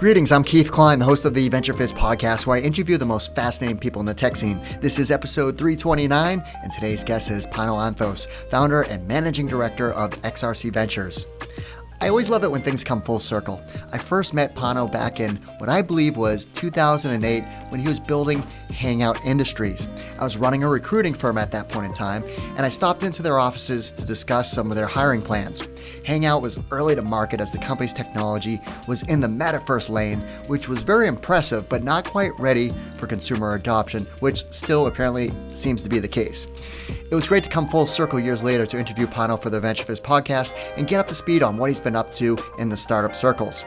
Greetings, I'm Keith Klein, the host of the VentureFizz Podcast, where I interview the most fascinating people in the tech scene. This is episode 329, and today's guest is Pano Anthos, founder and managing director of XRC Ventures. I always love it when things come full circle. I first met Pano back in what I believe was 2008 when he was building Hangout Industries. I was running a recruiting firm at that point in time, and I stopped into their offices to discuss some of their hiring plans. Hangout was early to market as the company's technology was in the metaverse lane, which was very impressive, but not quite ready for consumer adoption, which still apparently seems to be the case. It was great to come full circle years later to interview Pano for the VentureFizz Podcast and get up to speed on what he's been up to in the startup circles.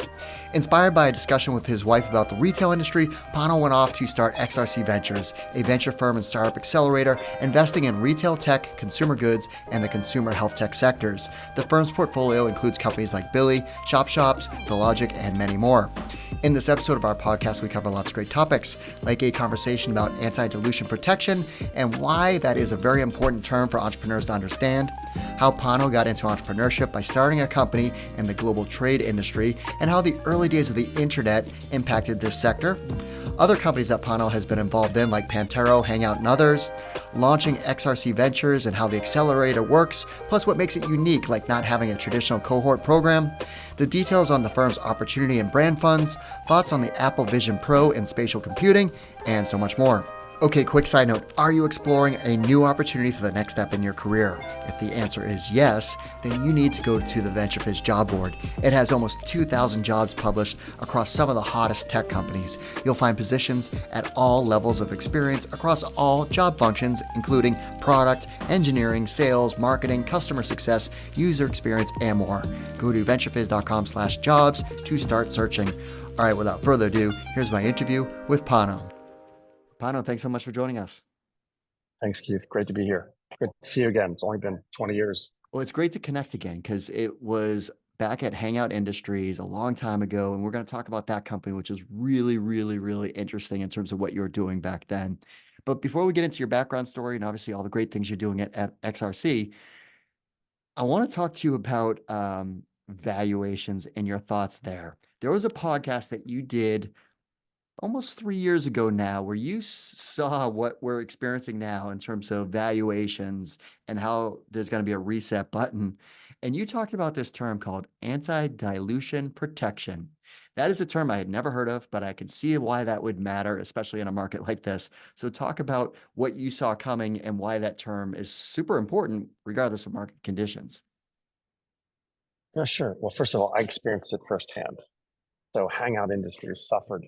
Inspired by a discussion with his wife about the retail industry, Pano went off to start XRC Ventures, a venture firm and startup accelerator investing in retail tech, consumer goods, and the consumer health tech sectors. The firm's portfolio includes companies like Billie, ShopShops, Fillogic, and many more. In this episode of our podcast, we cover lots of great topics, like a conversation about anti-dilution protection and why that is a very important term for entrepreneurs to understand, how Pano got into entrepreneurship by starting a company in the global trade industry, and how the early days of the internet impacted this sector, other companies that Pano has been involved in like Pantero, Hangout, and others, launching XRC Ventures and how the accelerator works, plus what makes it unique like not having a traditional cohort program, the details on the firm's opportunity and brand funds, thoughts on the Apple Vision Pro and spatial computing, and so much more. Okay, quick side note, are you exploring a new opportunity for the next step in your career? If the answer is yes, then you need to go to the VentureFizz job board. It has almost 2,000 jobs published across some of the hottest tech companies. You'll find positions at all levels of experience across all job functions, including product, engineering, sales, marketing, customer success, user experience, and more. Go to venturefizz.com/jobs to start searching. All right, without further ado, here's my interview with Pano. Pano, thanks so much for joining us. Thanks, Keith. Great to be here. Good to see you again. It's only been 20 years. Well, it's great to connect again because it was back at Hangout Industries a long time ago. And we're going to talk about that company, which is really, really, really interesting in terms of what you were doing back then. But before we get into your background story and obviously all the great things you're doing at XRC, I want to talk to you about valuations and your thoughts there. There was a podcast that you did almost 3 years ago now, where you saw what we're experiencing now in terms of valuations and how there's going to be a reset button. And you talked about this term called anti-dilution protection. That is a term I had never heard of, but I can see why that would matter, especially in a market like this. So talk about what you saw coming and why that term is super important, regardless of market conditions. Yeah, sure. Well, first of all, I experienced it firsthand. So Hangout Industries suffered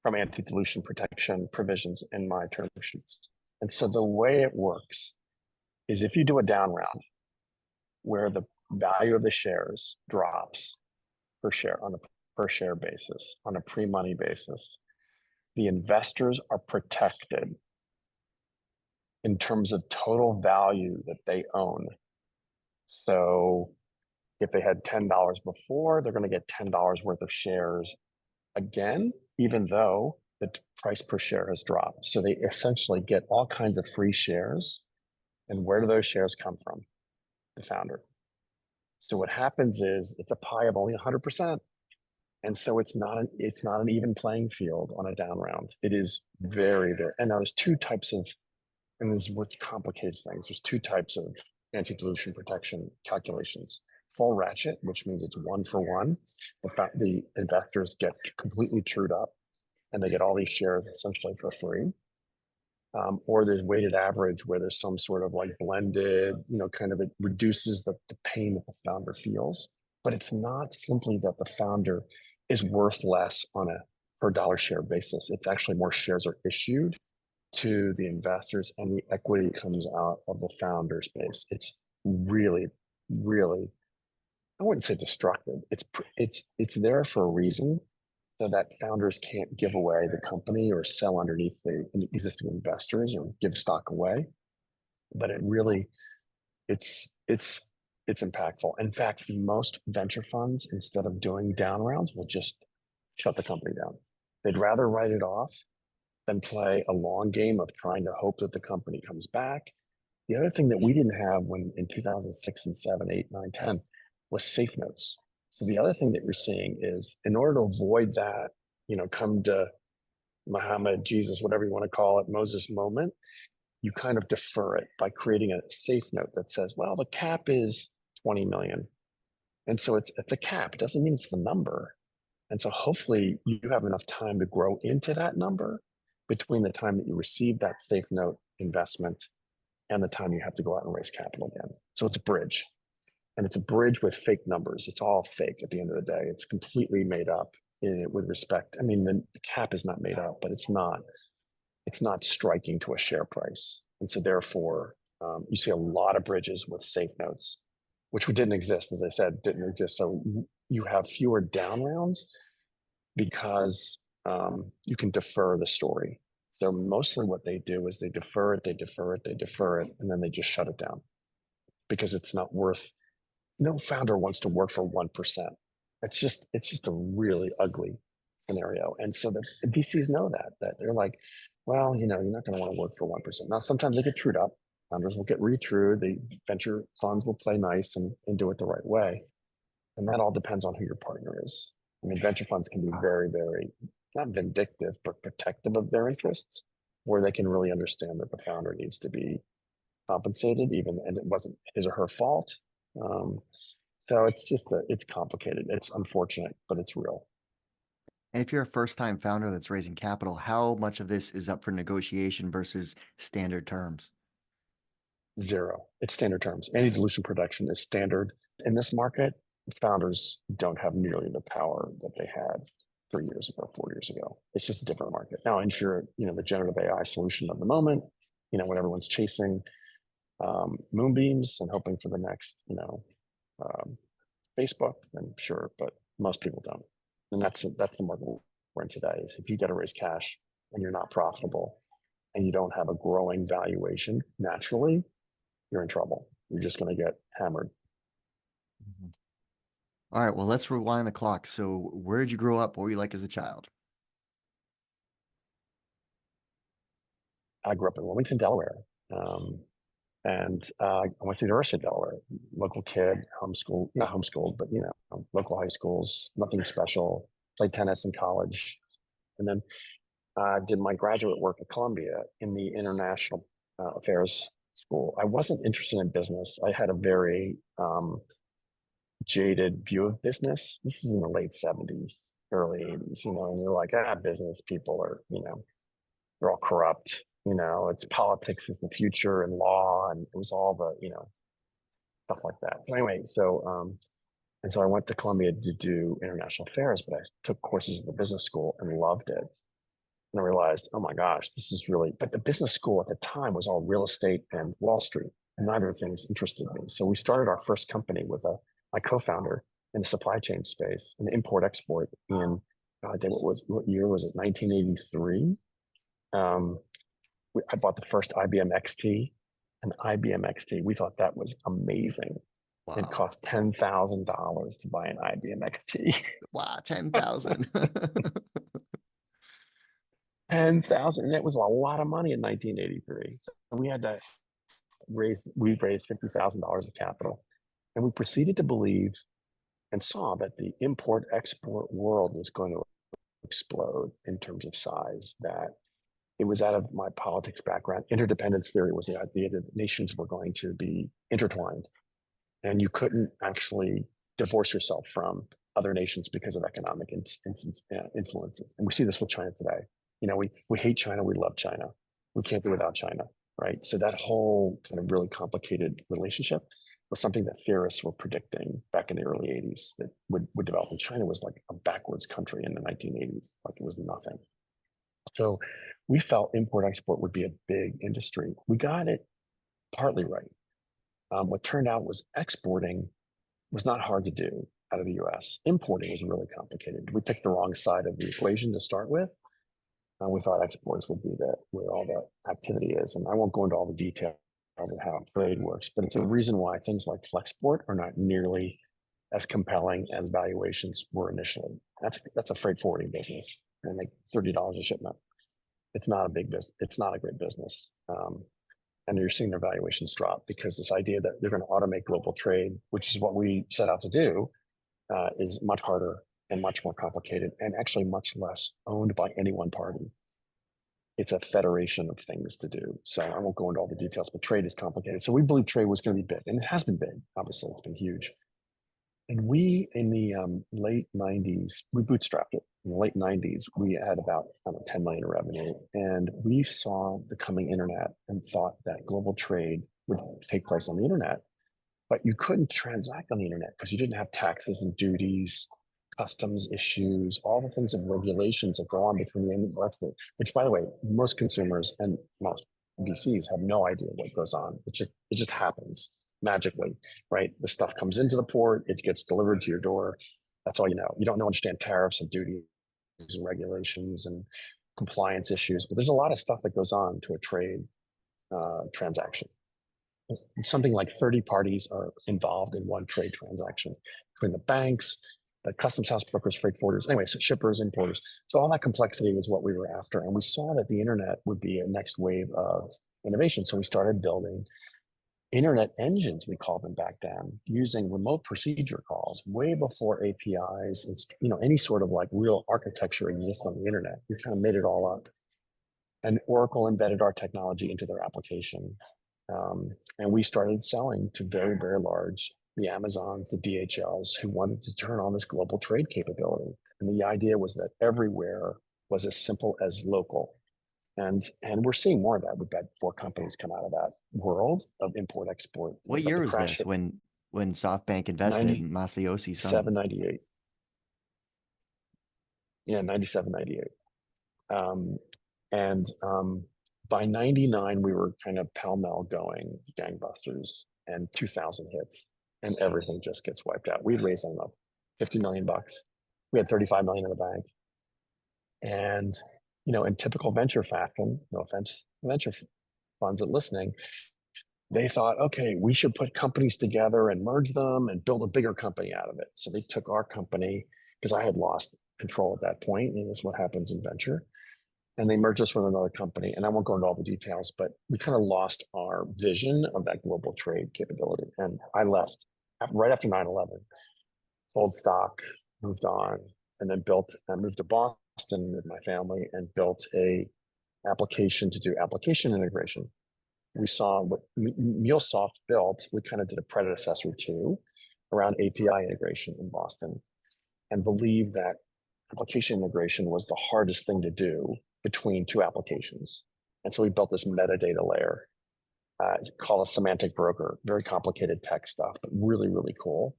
from anti-dilution protection provisions in my term sheets. And so the way it works is if you do a down round where the value of the shares drops per share on a per share basis, on a pre-money basis, the investors are protected in terms of total value that they own. So if they had $10 before, they're going to get $10 worth of shares again, even though the price per share has dropped. So they essentially get all kinds of free shares. And where do those shares come from? The founder. So what happens is it's a pie of only 100%. And so it's not an even playing field on a down round. It is very, very, and now there's two types of, and this is what complicates things. There's two types of anti-dilution protection calculations. Full ratchet, which means it's 1-for-1. The investors get completely trued up and they get all these shares essentially for free. Or there's weighted average where there's some sort of like blended, kind of it reduces the pain that the founder feels. But it's not simply that the founder is worth less on a per dollar share basis. It's actually more shares are issued to the investors and the equity comes out of the founder's base. It's really, really, I wouldn't say destructive. It's there for a reason, so that founders can't give away the company or sell underneath the existing investors or give stock away. But it really, it's impactful. In fact, most venture funds, instead of doing down rounds, will just shut the company down. They'd rather write it off than play a long game of trying to hope that the company comes back. The other thing that we didn't have when in 2006 and 7, 8, 9, 10 was safe notes. So the other thing that you're seeing is in order to avoid that, come to Muhammad, Jesus, whatever you want to call it, Moses moment, you kind of defer it by creating a safe note that says, well, the cap is 20 million. And so it's a cap. It doesn't mean it's the number. And so hopefully you have enough time to grow into that number between the time that you receive that safe note investment and the time you have to go out and raise capital again. So it's a bridge. And it's a bridge with fake numbers. It's all fake at the end of the day. It's completely made up with respect. I mean, the cap is not made up, but it's not striking to a share price. And so therefore, you see a lot of bridges with safe notes, which didn't exist, as I said, didn't exist. So you have fewer down rounds because you can defer the story. So mostly what they do is they defer it, and then they just shut it down because it's not worth. No founder wants to work for 1%. It's just a really ugly scenario. And so the VCs know that they're like, well, you're not going to want to work for 1%. Now, sometimes they get trued up. Founders will get re-trued. The venture funds will play nice and do it the right way. And that all depends on who your partner is. I mean, venture funds can be very, very, not vindictive, but protective of their interests, where they can really understand that the founder needs to be compensated, and it wasn't his or her fault. So it's complicated. It's unfortunate, but it's real. And if you're a first-time founder that's raising capital, how much of this is up for negotiation versus standard terms? Zero. It's standard terms. Anti-dilution protection is standard. In this market, founders don't have nearly the power that they had 3 years ago, 4 years ago. It's just a different market. Now, if you're, the generative AI solution of the moment, when everyone's chasing moonbeams and hoping for the next, Facebook, then sure, but most people don't. And that's the market we're in today. Is if you got to raise cash and you're not profitable and you don't have a growing valuation naturally, you're in trouble. You're just going to get hammered. Mm-hmm. All right, well, let's rewind the clock. So where did you grow up? What were you like as a child? I grew up in Wilmington, Delaware. And I went to the University of Delaware, local kid, homeschooled, not homeschooled, but, local high schools, nothing special, played tennis in college. And then did my graduate work at Columbia in the international affairs school. I wasn't interested in business. I had a very jaded view of business. This is in the late 70s, early 80s, and you're like, business people are, they're all corrupt. It's politics is the future and law, and it was all the, stuff like that. So anyway, so I went to Columbia to do international affairs, but I took courses at the business school and loved it. And I realized, oh my gosh, this is really, but the business school at the time was all real estate and Wall Street, and neither of things interested me. So we started our first company with my co-founder in the supply chain space, an import-export in, what year was it, 1983? I bought the first IBM XT, an IBM XT. We thought that was amazing. Wow. It cost $10,000 to buy an IBM XT. Wow, 10,000. 10,000, and it was a lot of money in 1983. So we had to raised $50,000 of capital, and we proceeded to believe and saw that the import-export world was going to explode in terms of size, that it was out of my politics background. Interdependence theory was the idea that nations were going to be intertwined, and you couldn't actually divorce yourself from other nations because of economic influences. And we see this with China today. We hate China, we love China. We can't do without China, right? So that whole kind of really complicated relationship was something that theorists were predicting back in the early 80s that would develop. And China was like a backwards country in the 1980s, like it was nothing. So we felt import-export would be a big industry. We got it partly right. What turned out was exporting was not hard to do out of the US. Importing was really complicated. We picked the wrong side of the equation to start with. We thought exports would be where all the activity is. And I won't go into all the details of how trade works, but it's a reason why things like Flexport are not nearly as compelling as valuations were initially. That's a freight forwarding business. They make $30 a shipment. It's not a big business. It's not a great business. And you're seeing their valuations drop because this idea that they're going to automate global trade, which is what we set out to do, is much harder and much more complicated, and actually much less owned by any one party. It's a federation of things to do. So I won't go into all the details, but trade is complicated. So we believe trade was going to be big, and it has been big. Obviously, it's been huge. And we, in the late 90s, we bootstrapped it. In the late 90s, we had about 10 million in revenue. And we saw the coming internet and thought that global trade would take place on the internet. But you couldn't transact on the internet because you didn't have taxes and duties, customs issues, all the things of regulations that go on between the end, which, by the way, most consumers and most VCs have no idea what goes on. It just happens magically, right? The stuff comes into the port, it gets delivered to your door. That's all you know. You don't understand tariffs and duties and regulations and compliance issues, but there's a lot of stuff that goes on to a trade transaction. Something like 30 parties are involved in one trade transaction between the banks, the customs house brokers, freight forwarders, anyway, so shippers, importers. So all that complexity was what we were after. And we saw that the internet would be a next wave of innovation. So we started building internet engines, we called them back then, using remote procedure calls way before APIs and any sort of like real architecture exists on the internet. We kind of made it all up. And Oracle embedded our technology into their application. And we started selling to very, very large, the Amazons, the DHLs, who wanted to turn on this global trade capability. And the idea was that everywhere was as simple as local. And we're seeing more of that. We've had 4 companies come out of that world of import export. What year was this when SoftBank invested in Masayoshi Son? 97, 98. Yeah, 97, 98. By 99, we were kind of pell-mell going gangbusters, and 2000 hits, and everything just gets wiped out. We'd raised, I don't know, $50 million. We had 35 million in the bank. And, in typical venture fashion, no offense, venture funds that listening, they thought, okay, we should put companies together and merge them and build a bigger company out of it. So they took our company, because I had lost control at that point, and that's what happens in venture. And they merged us with another company. And I won't go into all the details, but we kind of lost our vision of that global trade capability. And I left right after 9/11, sold stock, moved on, and then moved to Boston with my family and built a application to do application integration. We saw what MuleSoft built. We kind of did a predecessor to around API integration in Boston, and believed that application integration was the hardest thing to do between 2 applications. And so we built this metadata layer called a semantic broker, very complicated tech stuff, but really, really cool.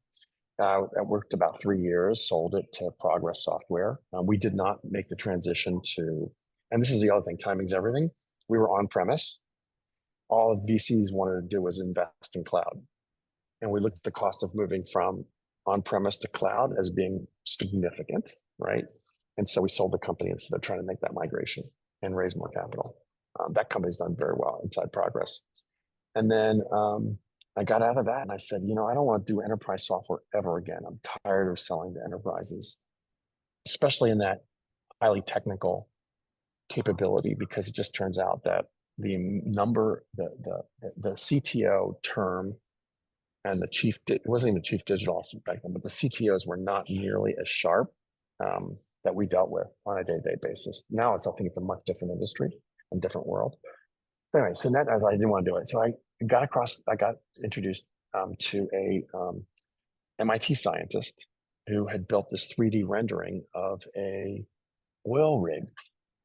It worked about 3 years, sold it to Progress Software. We did not make the transition to, and this is the other thing, timing's everything. We were on premise. All VCs wanted to do was invest in cloud. And we looked at the cost of moving from on-premise to cloud as being significant, right? And so we sold the company instead of trying to make that migration and raise more capital. That company's done very well inside Progress. And then I got out of that and I said, I don't want to do enterprise software ever again. I'm tired of selling to enterprises, especially in that highly technical capability, because it just turns out that the CTO term and it wasn't even the chief digital officer back then, but the CTOs were not nearly as sharp that we dealt with on a day-to-day basis. Now I think it's a much different industry and different world. But anyway, so that as I didn't want to do it. So I got introduced to a MIT scientist who had built this 3D rendering of a oil rig.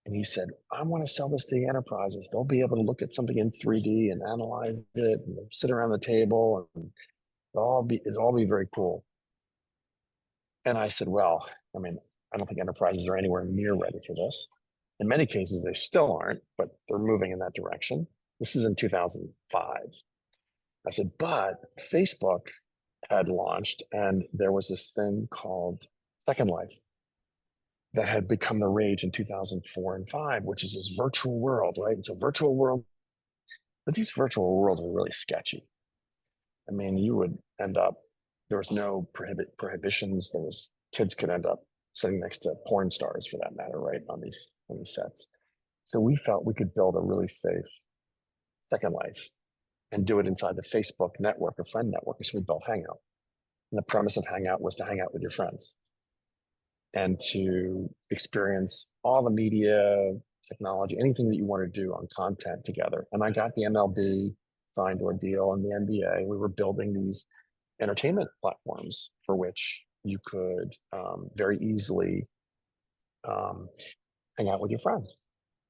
And he said, I want to sell this to the enterprises. They'll be able to look at something in 3D and analyze it and sit around the table, and it'll all be very cool. And I said, well, I don't think enterprises are anywhere near ready for this. In many cases, they still aren't, but they're moving in that direction. This is in 2005. I said, but Facebook had launched, and there was this thing called Second Life that had become the rage in 2004 and 5, which is this virtual world, right? It's a virtual world, but these virtual worlds are really sketchy. You would end up, there was no prohibitions. Kids could end up sitting next to porn stars, for that matter, right, on these sets. So we felt we could build a really safe Second Life and do it inside the Facebook network, a friend network. So we built Hangout. And the premise of Hangout was to hang out with your friends. and to experience all the media, technology, anything that you want to do on content together. And I got the MLB signed to a deal and the NBA. We were building these entertainment platforms for which you could very easily hang out with your friends.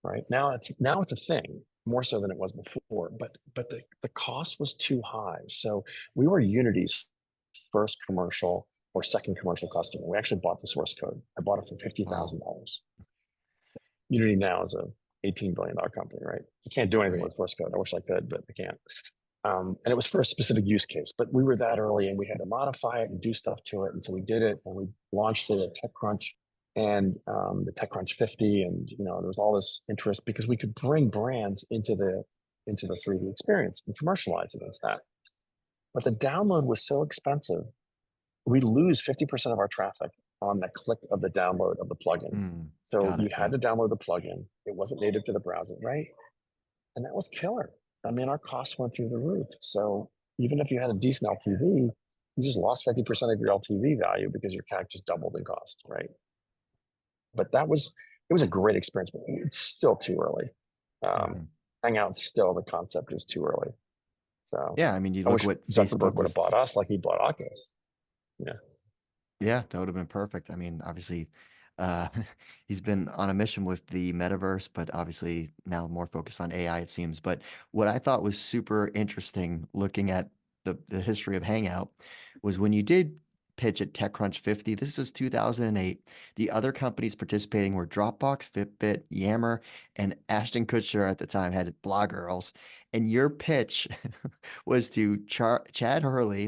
Right now, it's a thing more so than it was before. But the cost was too high. So we were Unity's first commercial or second commercial customer. We actually bought the source code. I bought it for $50,000. Unity now is a $18 billion company, right? You can't do anything with source code. I wish I could, but I can't. And it was for a specific use case, but we were that early and we had to modify it and do stuff to it. And so we did it and we launched it at TechCrunch and the TechCrunch 50. And, there was all this interest because we could bring brands into the 3D experience and commercialize against that. But the download was so expensive, we lose 50% of our traffic on the click of the download of the plugin. So you had to download the plugin. It wasn't native to the browser, right? And that was killer. I mean, our costs went through the roof. So even if you had a decent LTV, you just lost 50% of your LTV value because your CAC just doubled in cost, right? But it was a great experience, but it's still too early. Hangout still, the concept is too early. So yeah, I mean, you look what Zuckerberg would have bought us like he bought Oculus. Yeah, that would have been perfect. I mean, obviously, he's been on a mission with the metaverse, but obviously now more focused on AI, it seems. But what I thought was super interesting looking at the history of Hangout was when you did pitch at TechCrunch 50, this is 2008. The other companies participating were Dropbox, Fitbit, Yammer, and Ashton Kutcher at the time had Blog Girls. And your pitch was to Chad Hurley,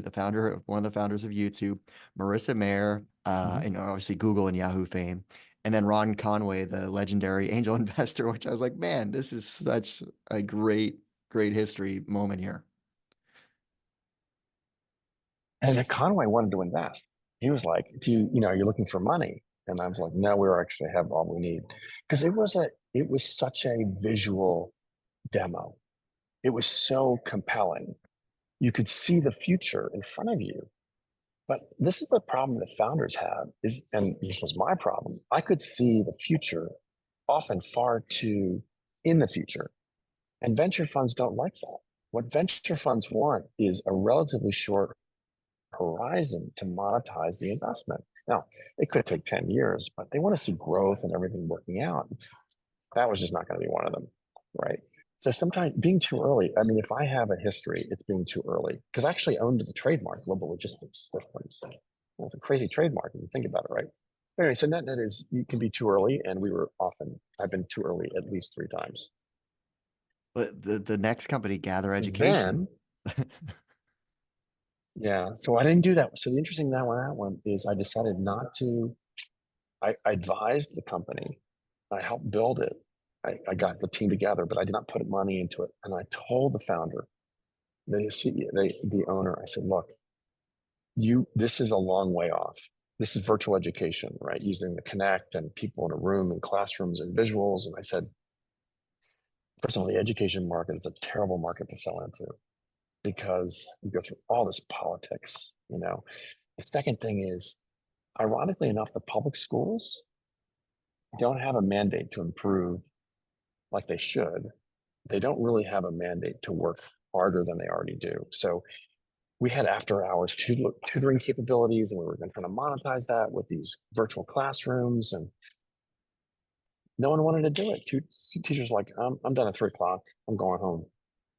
one of the founders of YouTube, Marissa Mayer, and obviously Google and Yahoo fame, and then Ron Conway, the legendary angel investor, which I was like, man, this is such a great history moment here. And Conway wanted to invest. He was like, you're looking for money? And I was like, no, we actually have all we need. Because it was such a visual demo. It was so compelling. You could see the future in front of you. But this is the problem that founders have and this was my problem. I could see the future often far too in the future. And venture funds don't like that. What venture funds want is a relatively short horizon to monetize the investment. Now, it could take 10 years, but they want to see growth and everything working out. That was just not going to be one of them, right? So sometimes being too early, I mean, if I have a history, it's being too early because I actually owned the trademark, Global Logistics Systems. It's a crazy trademark if you think about it, right? Anyway, so net is you can be too early, and I've been too early at least 3 times. But the next company, Gather Education. Yeah, so I didn't do that. So the interesting thing on that one is I decided not to. I advised the company. I helped build it. I got the team together, but I did not put money into it. And I told the founder, the owner, I said, look, this is a long way off. This is virtual education, right? Using the Connect and people in a room and classrooms and visuals. And I said, first of all, the education market is a terrible market to sell into because you go through all this politics, The second thing is, ironically enough, the public schools don't have a mandate to improve like they should. They don't really have a mandate to work harder than they already do. So we had after hours tutoring capabilities, and we were going to try to monetize that with these virtual classrooms, and no one wanted to do it. Teachers were like, I'm done at 3:00. I'm going home.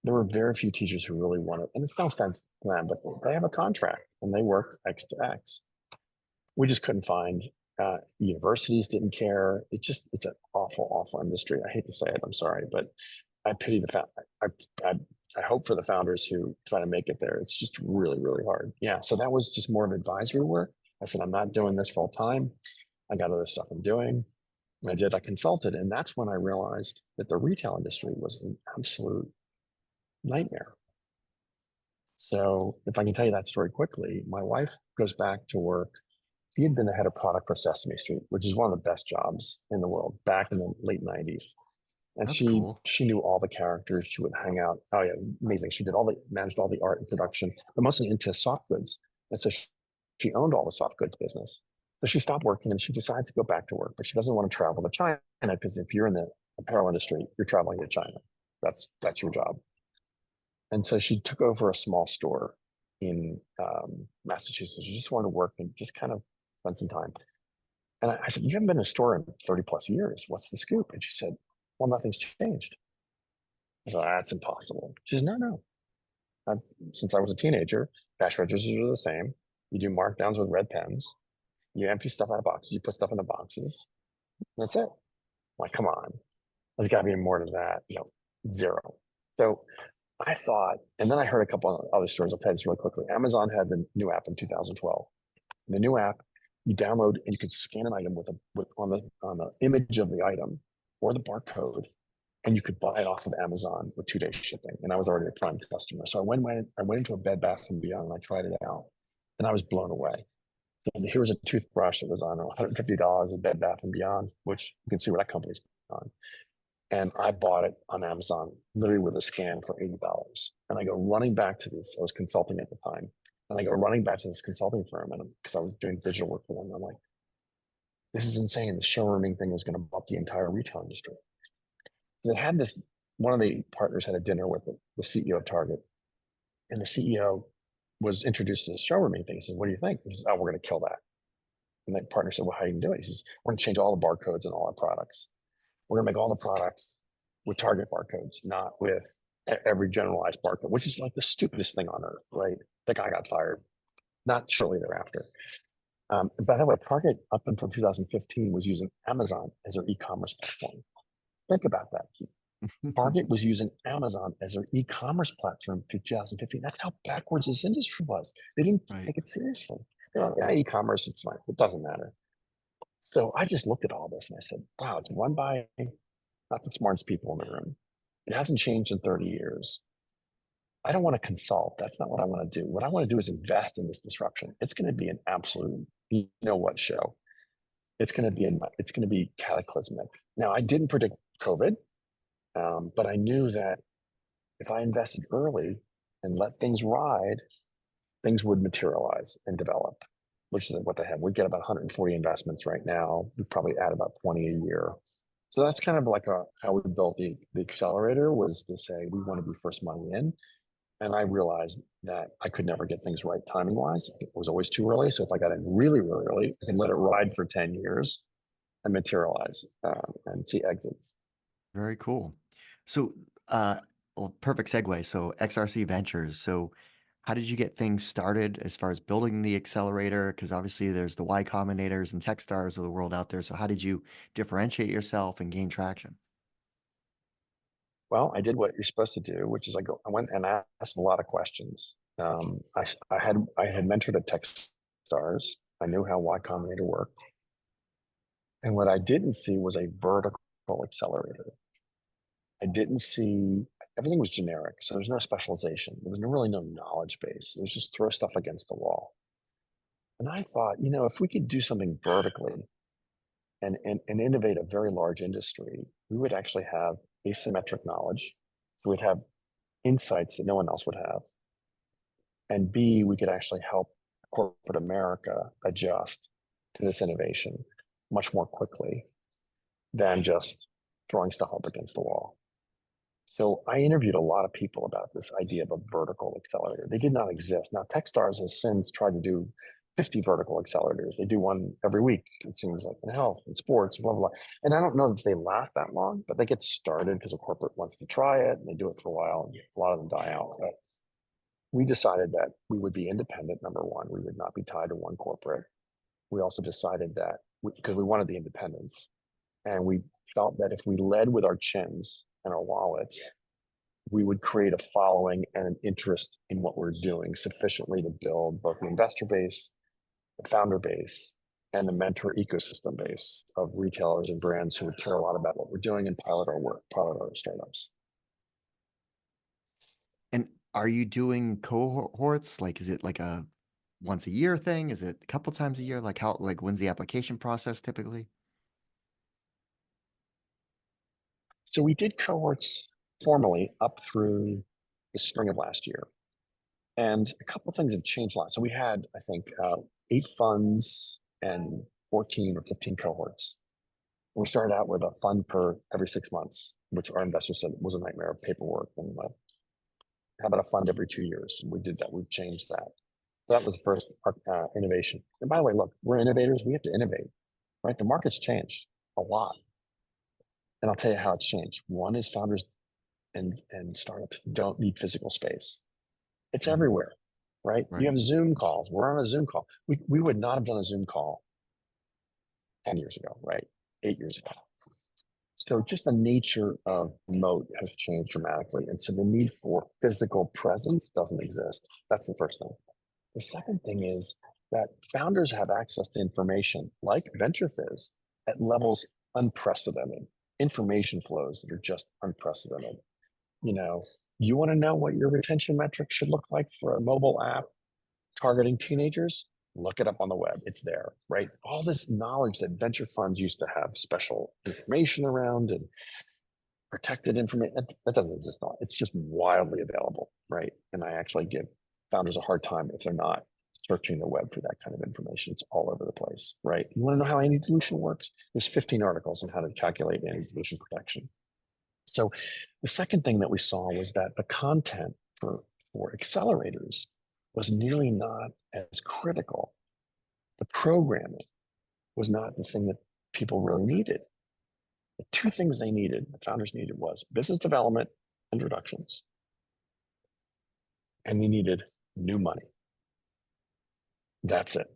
There were very few teachers who really wanted, and it's no offense to them, but they have a contract and they work X to X. We just couldn't find, universities didn't care. It's an awful, awful industry. I hate to say it. I'm sorry, but I pity I hope for the founders who try to make it there. It's just really, really hard. Yeah. So that was just more of advisory work. I said, I'm not doing this full time. I got other stuff I'm doing. I consulted. And that's when I realized that the retail industry was an absolute nightmare. So if I can tell you that story quickly, my wife goes back to work. She had been the head of product for Sesame Street, which is one of the best jobs in the world back in the late 90s. And she knew all the characters. She would hang out. Oh yeah, amazing. She managed all the art and production, but mostly into soft goods. And so she owned all the soft goods business. So she stopped working and she decides to go back to work, but she doesn't want to travel to China because if you're in the apparel industry, you're traveling to China. That's your job. And so she took over a small store in Massachusetts. She just wanted to work and just kind of spend some time. And I said, you haven't been in a store in 30 plus years. What's the scoop? And she said, well, nothing's changed. I said, that's impossible. She said, no. Since I was a teenager, cash registers are the same. You do markdowns with red pens. You empty stuff out of boxes. You put stuff in the boxes. That's it. I'm like, come on. There's got to be more than that. Zero. So I thought, and then I heard a couple of other stories. I'll tell you this really quickly. Amazon had the new app in 2012. The new app, you download and you could scan an item on the image of the item or the barcode, and you could buy it off of Amazon with 2-day shipping. And I was already a Prime customer, so I went into a Bed Bath and Beyond and I tried it out, and I was blown away. So here was a toothbrush that was on $150 at Bed Bath and Beyond, which you can see where that company's on. And I bought it on Amazon, literally with a scan for $80. And I go running back to this. I was consulting at the time. And I go running back to this consulting firm, and because I was doing digital work for them, I'm like, this is insane. The showrooming thing is going to bump the entire retail industry. So they had this, one of the partners had a dinner with the CEO of Target. And the CEO was introduced to the showrooming thing. He says, what do you think? He says, oh, we're going to kill that. And that partner said, well, how are you going to do it? He says, we're going to change all the barcodes and all our products. We're going to make all the products with Target barcodes, not with every generalized barcode, which is like the stupidest thing on earth, right? The guy got fired, not shortly thereafter. By the way, Target up until 2015 was using Amazon as their e-commerce platform. Think about that. Target was using Amazon as their e-commerce platform through 2015. That's how backwards this industry was. They didn't take it seriously. They're like, yeah, e-commerce, it's like, it doesn't matter. So I just looked at all this and I said, wow, it's run by not the smartest people in the room. It hasn't changed in 30 years. I don't want to consult. That's not what I want to do. What I want to do is invest in this disruption. It's going to be an absolute, what show. It's going to be cataclysmic. Now, I didn't predict COVID, but I knew that if I invested early and let things ride, things would materialize and develop, which is what they have. We get about 140 investments right now. We probably add about 20 a year. So that's kind of like how we built the accelerator, was to say we want to be first money in. And I realized that I could never get things right timing wise. It was always too early. So if I got in really, really early, I can let it ride for 10 years and materialize and see exits. Very cool. So, well, perfect segue. So XRC Ventures. So how did you get things started as far as building the accelerator? Because obviously there's the Y Combinators and Techstars of the world out there. So how did you differentiate yourself and gain traction? Well, I did what you're supposed to do, which is I went and asked a lot of questions. I had mentored at Techstars. I knew how Y Combinator worked. And what I didn't see was a vertical accelerator. I didn't see, everything was generic. So there's no specialization. There was really no knowledge base. It was just throw stuff against the wall. And I thought, if we could do something vertically and innovate a very large industry, we would actually have asymmetric knowledge. So we'd have insights that no one else would have. And B, we could actually help corporate America adjust to this innovation much more quickly than just throwing stuff up against the wall. So I interviewed a lot of people about this idea of a vertical accelerator. They did not exist. Now, Techstars has since tried to do 50 vertical accelerators. They do one every week, it seems like, in health and sports, blah, blah, blah. And I don't know if they last that long, but they get started because a corporate wants to try it, and they do it for a while, and a lot of them die out. But we decided that we would be independent, number one. We would not be tied to one corporate. We also decided that, because we wanted the independence, and we felt that if we led with our chins and our wallets, we would create a following and an interest in what we're doing sufficiently to build both the investor base, the founder base, and the mentor ecosystem base of retailers and brands who would care a lot about what we're doing and pilot our work, pilot our startups. And are you doing cohorts? Like, is it like a once a year thing? Is it a couple times a year? Like when's the application process typically? So we did cohorts formally up through the spring of last year. And a couple of things have changed a lot. So we had, I think, 8 funds and 14 or 15 cohorts. We started out with a fund per every 6 months, which our investors said was a nightmare of paperwork. And how about a fund every 2 years? And we did that. We've changed that. So that was the first innovation. And by the way, look, we're innovators. We have to innovate, right? The market's changed a lot. And I'll tell you how it's changed. One is founders and startups don't need physical space. It's everywhere, right? You have Zoom calls. We're on a Zoom call. We would not have done a Zoom call 10 years ago, right? 8 years ago. So just the nature of remote has changed dramatically. And so the need for physical presence doesn't exist. That's the first thing. The second thing is that founders have access to information like VentureFizz at levels unprecedented, information flows that are just unprecedented. You want to know what your retention metrics should look like for a mobile app targeting teenagers? Look it up on the web. It's there, right? All this knowledge that venture funds used to have special information around and protected information, that doesn't exist. It's just wildly available, right? And I actually give founders a hard time if they're not searching the web for that kind of information. It's all over the place, right? You want to know how anti-dilution works? There's 15 articles on how to calculate anti-dilution protection. So the second thing that we saw was that the content for accelerators was nearly not as critical. The programming was not the thing that people really needed. The two things the founders needed was business development introductions, and they needed new money. That's it.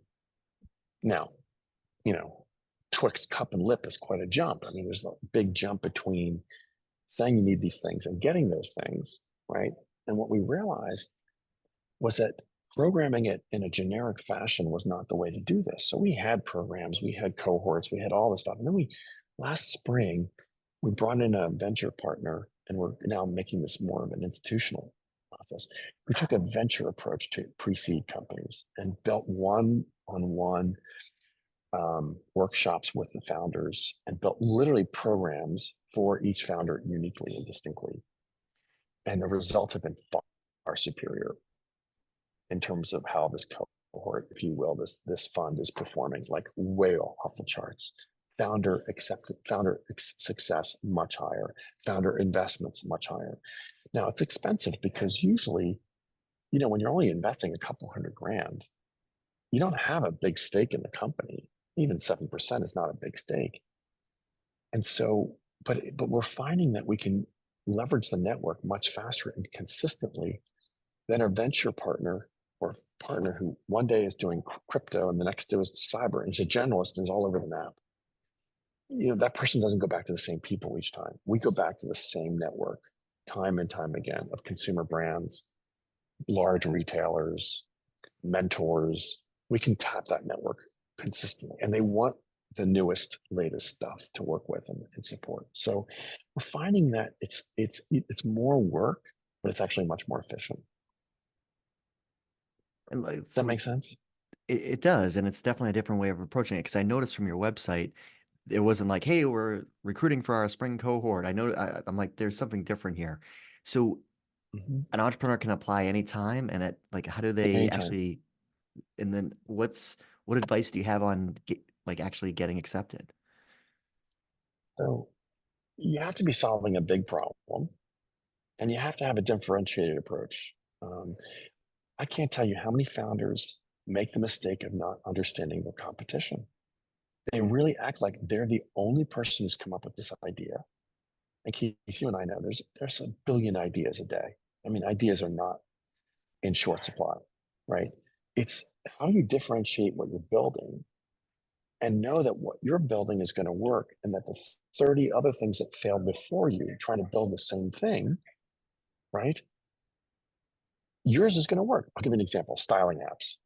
Now, Twix cup and lip is quite a jump. I mean, there's a big jump between saying you need these things and getting those things, right? And what we realized was that programming it in a generic fashion was not the way to do this. So we had programs, we had cohorts, we had all this stuff. And then last spring, we brought in a venture partner, and we're now making this more of an institutional process. We took a venture approach to pre-seed companies and built one-on-one workshops with the founders and built literally programs for each founder uniquely and distinctly. And the results have been far superior in terms of how this cohort, if you will, this fund is performing, like way off the charts. Founder success much higher, founder investments much higher. Now it's expensive because usually, when you're only investing a couple $100,000, you don't have a big stake in the company. Even 7% is not a big stake. And so, but we're finding that we can leverage the network much faster and consistently than a venture partner or partner who one day is doing crypto and the next day is cyber and is a generalist and is all over the map. That person doesn't go back to the same people each time. We go back to the same network time and time again of consumer brands, large retailers, mentors. We can tap that network consistently, and they want the newest, latest stuff to work with and support. So we're finding that it's more work, but it's actually much more efficient. And does that make sense? It does, and it's definitely a different way of approaching it. Because I noticed from your website, it wasn't like, "Hey, we're recruiting for our spring cohort." I'm like, there's something different here. So an entrepreneur can apply anytime, and how do they actually? And then what advice do you have on actually getting accepted? So you have to be solving a big problem, and you have to have a differentiated approach. I can't tell you how many founders make the mistake of not understanding their competition. They really act like they're the only person who's come up with this idea. And Keith, you and I know there's a billion ideas a day. I mean, ideas are not in short supply, right? It's how do you differentiate what you're building and know that what you're building is going to work, and that the 30 other things that failed before you trying to build the same thing, right? Yours is going to work. I'll give you an example. Styling apps.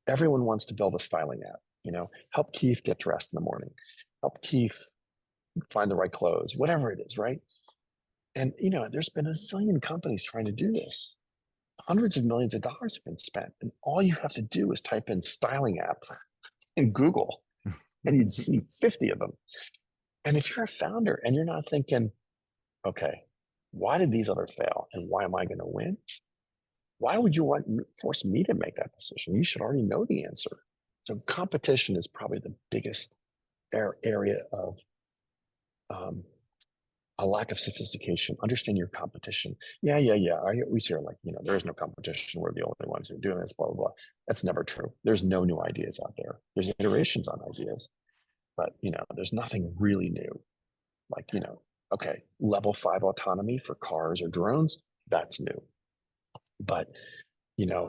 Everyone wants to build a styling app. Help Keith get dressed in the morning. Help Keith find the right clothes, whatever it is, right? And, there's been a zillion companies trying to do this. Hundreds of millions of dollars have been spent. And all you have to do is type in styling app in Google, and you'd see 50 of them. And if you're a founder and you're not thinking, okay, why did these others fail? And why am I going to win? Why would you force me to make that decision? You should already know the answer. So competition is probably the biggest area of a lack of sophistication. Understand your competition. Yeah. We hear like, there is no competition. We're the only ones who are doing this, blah, blah, blah. That's never true. There's no new ideas out there. There's iterations on ideas, but there's nothing really new. Like, okay, level 5 autonomy for cars or drones, that's new. But,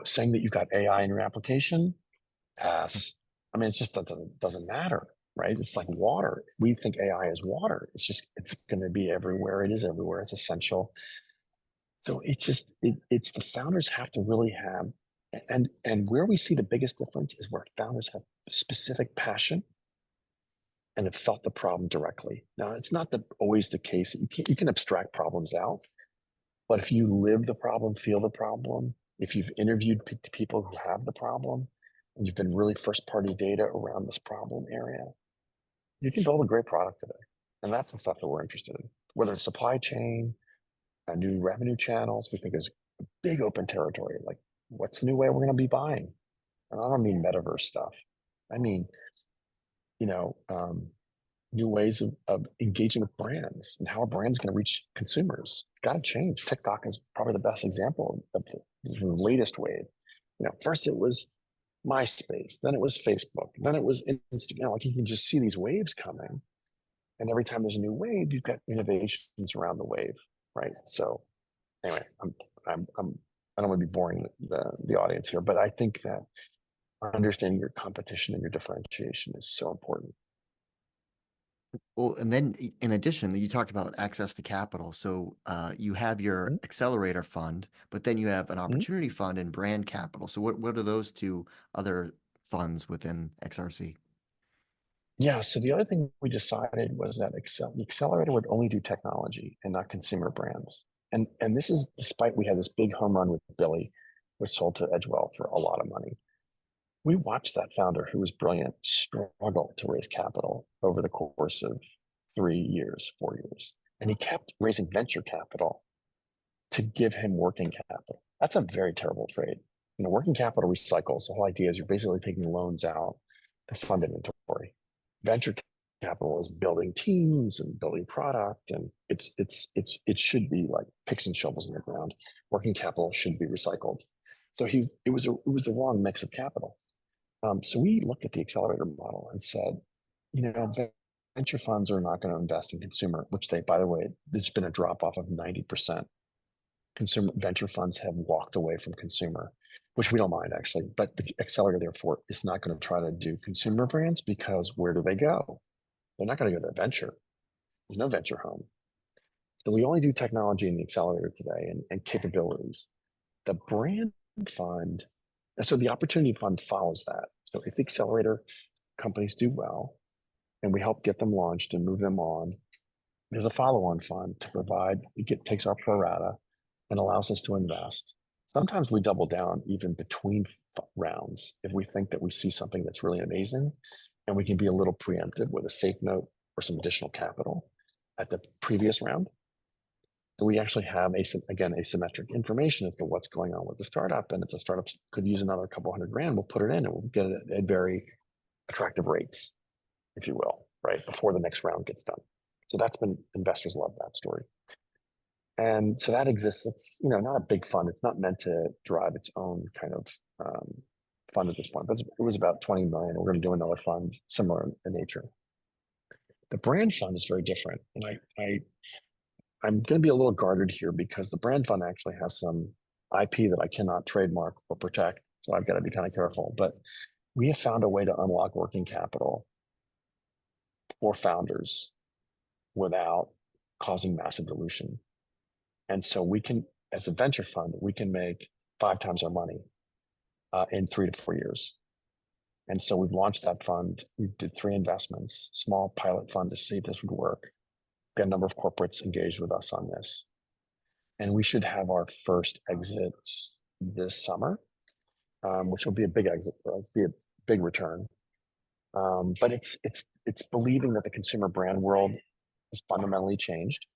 saying that you got AI in your application, pass. I mean, it's just that doesn't matter, right? It's like water. We think AI is water. It's going to be everywhere. It is everywhere. It's essential. So it's the founders have to really have, and where we see the biggest difference is where founders have specific passion and have felt the problem directly. Now, it's not always the case. You can abstract problems out, but if you live the problem, feel the problem, if you've interviewed people who have the problem, and you've been really first-party data around this problem area, you can build a great product today. And that's the stuff that we're interested in. Whether it's supply chain, new revenue channels, we think is a big open territory. Like, what's the new way we're going to be buying? And I don't mean metaverse stuff. I mean, new ways of engaging with brands and how a brand's going to reach consumers. It's got to change. TikTok is probably the best example of the latest wave. First it was MySpace, then it was Facebook, then it was Instagram. Like, you can just see these waves coming, and every time there's a new wave, you've got innovations around the wave, right? So, anyway, I don't want to be boring the audience here, but I think that understanding your competition and your differentiation is so important. Well, and then in addition, you talked about access to capital. So you have your accelerator fund, but then you have an opportunity fund and brand capital. So what are those two other funds within XRC? Yeah, so the other thing we decided was that the accelerator would only do technology and not consumer brands. And this is despite we had this big home run with Billie, which sold to Edgewell for a lot of money. We watched that founder, who was brilliant, struggle to raise capital over the course of 3 years, 4 years. And he kept raising venture capital to give him working capital. That's a very terrible trade. Working capital recycles. The whole idea is you're basically taking loans out to fund inventory. Venture capital is building teams and building product, and it should be like picks and shovels in the ground. Working capital should be recycled. So it was the wrong mix of capital. So we looked at the accelerator model and said, venture funds are not going to invest in consumer, which by the way, there's been a drop off of 90%. Consumer venture funds have walked away from consumer, which we don't mind actually, but the accelerator therefore is not going to try to do consumer brands, because where do they go? They're not going to go to venture. There's no venture home. So we only do technology in the accelerator today and capabilities. The brand fund, so the opportunity fund follows that. So if the accelerator companies do well and we help get them launched and move them on, there's a follow-on fund to provide, takes our pro rata and allows us to invest. Sometimes we double down even between rounds if we think that we see something that's really amazing, and we can be a little preemptive with a safe note or some additional capital at the previous round. So we actually have asymmetric information as to what's going on with the startup. And if the startup could use another couple $100,000, we'll put it in and we'll get it at very attractive rates, if you will, right, before the next round gets done. So investors love that story. And so that exists. It's, not a big fund. It's not meant to drive its own kind of fund at this point, but it was about 20 million. We're going to do another fund similar in nature. The brand fund is very different. And I'm going to be a little guarded here because the brand fund actually has some IP that I cannot trademark or protect. So I've got to be kind of careful. But we have found a way to unlock working capital for founders without causing massive dilution. And so we can, as a venture fund, we can make 5 times our money in 3 to 4 years. And so we've launched that fund. We did 3 investments, small pilot fund to see if this would work. Got a number of corporates engaged with us on this. And we should have our first exits this summer, which will be a big exit for us, be a big return. But it's believing that the consumer brand world has fundamentally changed.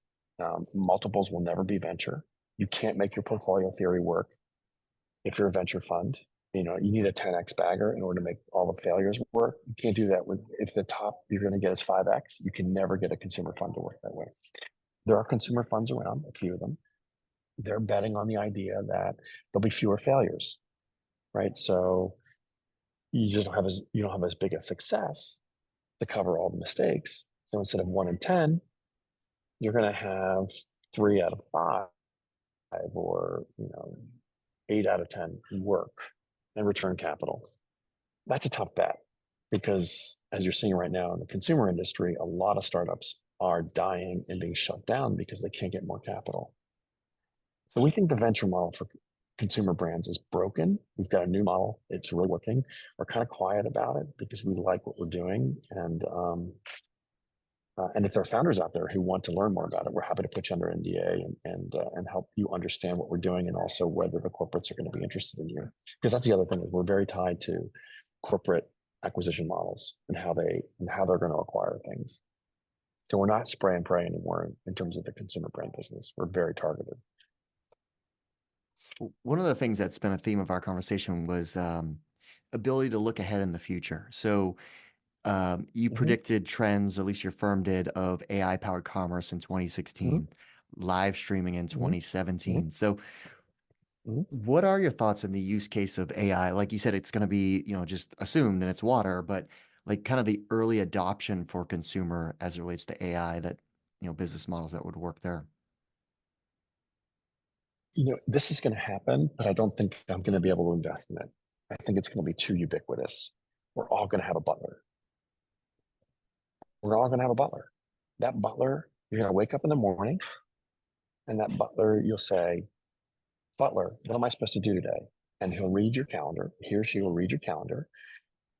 Multiples will never be venture. You can't make your portfolio theory work if you're a venture fund. You need a 10x bagger in order to make all the failures work. You can't do that if the top you're going to get is 5x. You can never get a consumer fund to work that way. There are consumer funds around, a few of them. They're betting on the idea that there'll be fewer failures, right? So you don't have as big a success to cover all the mistakes. So instead of 1 in 10, you're going to have 3 out of 5, or 8 out of 10 work and return capital. That's a tough bet, because as you're seeing right now in the consumer industry, a lot of startups are dying and being shut down because they can't get more capital. So we think the venture model for consumer brands is broken. We've got a new model. It's really working. We're kind of quiet about it because we like what we're doing. And if there are founders out there who want to learn more about it, we're happy to put you under NDA and help you understand what we're doing, and also whether the corporates are going to be interested in you. Because that's the other thing, is we're very tied to corporate acquisition models and how they're going to acquire things. So we're not spray and pray anymore in terms of the consumer brand business. We're very targeted. One of the things that's been a theme of our conversation was ability to look ahead in the future. So you predicted trends, or at least your firm did, of AI-powered commerce in 2016, live streaming in 2017. So what are your thoughts on the use case of AI? Like you said, it's going to be, just assumed and it's water, but like kind of the early adoption for consumer as it relates to AI, that, business models that would work there. This is going to happen, but I don't think I'm going to be able to invest in it. I think it's going to be too ubiquitous. We're all going to have a butler. We're all going to have a butler. That butler, you're going to wake up in the morning, and that butler, you'll say, "Butler, what am I supposed to do today?" And he'll read your calendar. He or she will read your calendar.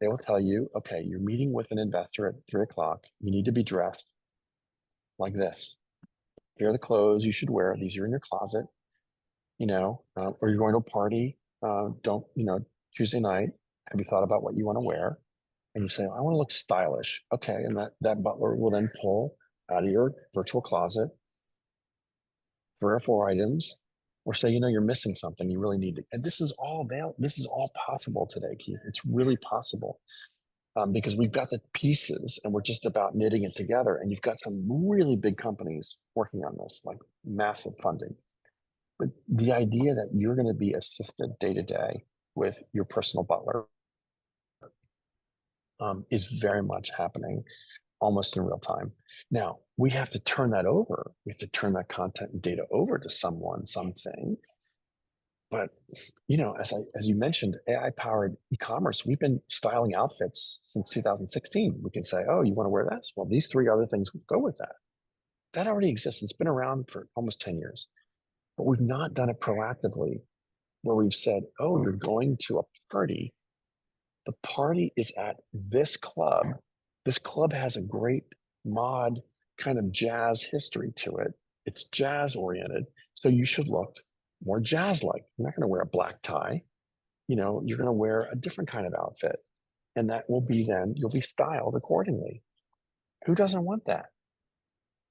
They will tell you, "Okay, you're meeting with an investor at 3:00. You need to be dressed like this. Here are the clothes you should wear. These are in your closet. Or you're going to a party. Tuesday night, have you thought about what you want to wear?" And you say, "I want to look stylish." Okay. And that butler will then pull out of your virtual closet 3 or 4 items, or say, you're missing something. You really need to. And this is all possible today, Keith. It's really possible, because we've got the pieces and we're just about knitting it together. And you've got some really big companies working on this, like massive funding. But the idea that you're going to be assisted day to day with your personal butler is very much happening almost in real time. Now, we have to turn that over. We have to turn that content and data over to something. But, as you mentioned, AI-powered e-commerce, we've been styling outfits since 2016. We can say, "Oh, you want to wear this? Well, these 3 other things go with that." That already exists. It's been around for almost 10 years. But we've not done it proactively, where we've said, "Oh, you're going to a party. The party is at this club. This club has a great mod kind of jazz history to it. It's jazz oriented. So you should look more jazz-like. You're not going to wear a black tie. You're going to wear a different kind of outfit. And that will be then, you'll be styled accordingly." Who doesn't want that?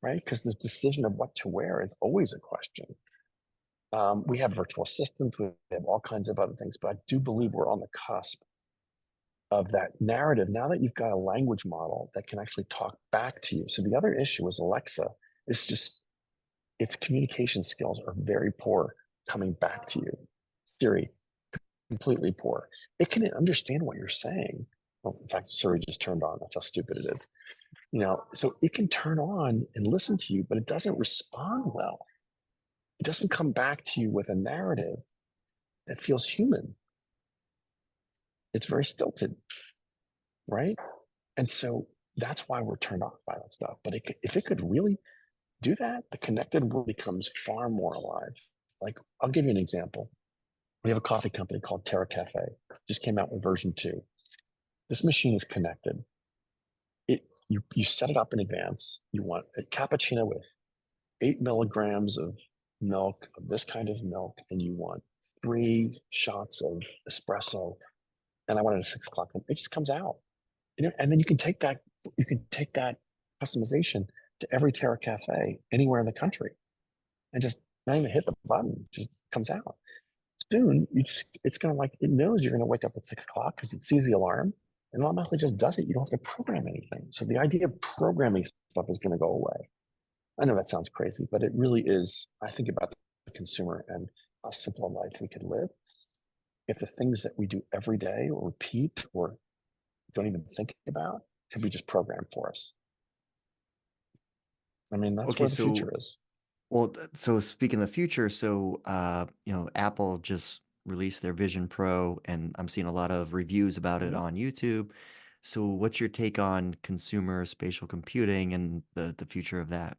Right? Because the decision of what to wear is always a question. We have virtual assistants, we have all kinds of other things, but I do believe we're on the cusp of that narrative. Now that you've got a language model that can actually talk back to you. So the other issue is Alexa is just, its communication skills are very poor coming back to you. Siri, completely poor. It can understand what you're saying. Well, in fact, Siri just turned on. That's how stupid it is. So it can turn on and listen to you, but it doesn't respond well. It doesn't come back to you with a narrative that feels human. It's very stilted, right? And so that's why we're turned off by that stuff. But if it could really do that, the connected world becomes far more alive. Like, I'll give you an example. We have a coffee company called Terra Cafe. Just came out with version 2. This machine is connected. You set it up in advance. You want a cappuccino with 8 milligrams of milk, of this kind of milk, and you want 3 shots of espresso, and I want it at 6:00. It just comes out, and then you can take that customization to every Terra Cafe anywhere in the country, and just not even hit the button, it just comes out. soon it's going to like, it knows you're going to wake up at 6 o'clock because it sees the alarm and automatically just does it. You don't have to program anything. So the idea of programming stuff is going to go away. I know that sounds crazy, but it really is. I think about the consumer and how simple a life we could live if the things that we do every day or repeat or don't even think about could be just programmed for us. I mean, that's Okay, where the so future is. well, so speaking of the future, so Apple just released their Vision Pro, and I'm seeing a lot of reviews about it Mhm. on YouTube. So, what's your take on consumer spatial computing and the future of that?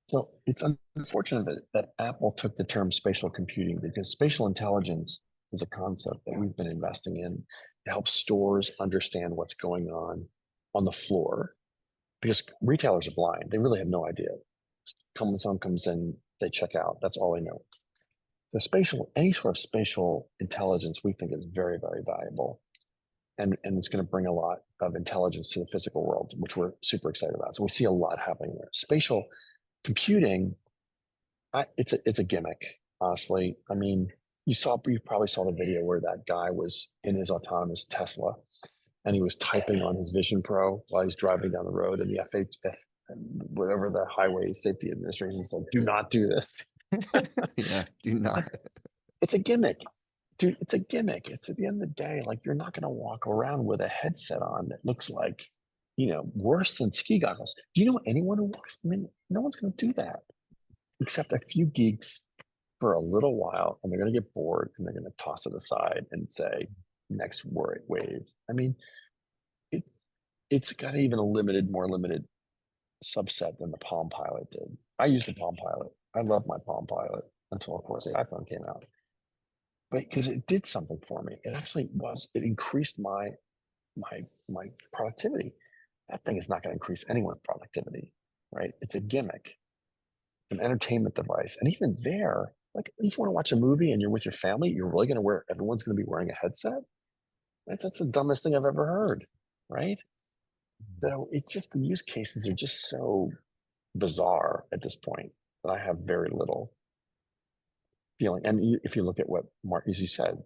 So it's unfortunate that Apple took the term spatial computing because spatial intelligence is a concept that we've been investing in to help stores understand what's going on the floor because retailers are blind. They really have no idea. Someone comes in, they check out. That's all they know. Any sort of spatial intelligence we think is very, very valuable. And it's going to bring a lot of intelligence to the physical world, which we're super excited about. So we see a lot happening there. Spatial computing, it's a gimmick, honestly. I mean, you probably saw the video where that guy was in his autonomous Tesla and he was typing on his Vision Pro while he's driving down the road, and the whatever the Highway Safety Administration said, "Do not do this." Yeah, do not. It's a gimmick, dude. It's a gimmick. It's at the end of the day, like you're not going to walk around with a headset on that looks like, worse than ski goggles. Do you know anyone who walks? I mean, no one's going to do that except a few geeks for a little while, and they're going to get bored and they're going to toss it aside and say, next wave. I mean, it it's got even a more limited subset than the Palm Pilot did. I used the Palm Pilot. I love my Palm Pilot until, of course, the iPhone came out. But because it did something for me, it increased my productivity. That thing is not going to increase anyone's productivity, right? It's a gimmick, an entertainment device. And even there, like if you want to watch a movie and you're with your family, everyone's going to be wearing a headset. Right? That's the dumbest thing I've ever heard, right? So it's just the use cases are just so bizarre at this point that I have very little feeling. And if you look at what Mark, as you said,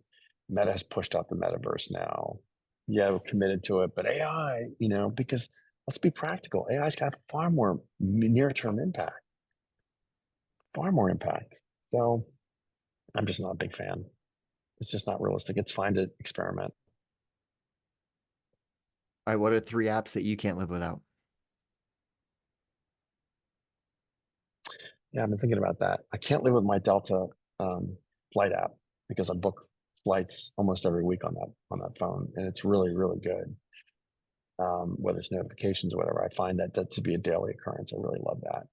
Meta has pushed out the metaverse now. Yeah, we're committed to it, but AI, because let's be practical. AI's got far more near-term impact, far more impact. So I'm just not a big fan. It's just not realistic. It's fine to experiment. All right, what are 3 apps that you can't live without? Yeah, I've been thinking about that. I can't live with my Delta flight app because I book flights almost every week on that phone, and it's really, really good. Whether it's notifications or whatever, I find that to be a daily occurrence. I really love that.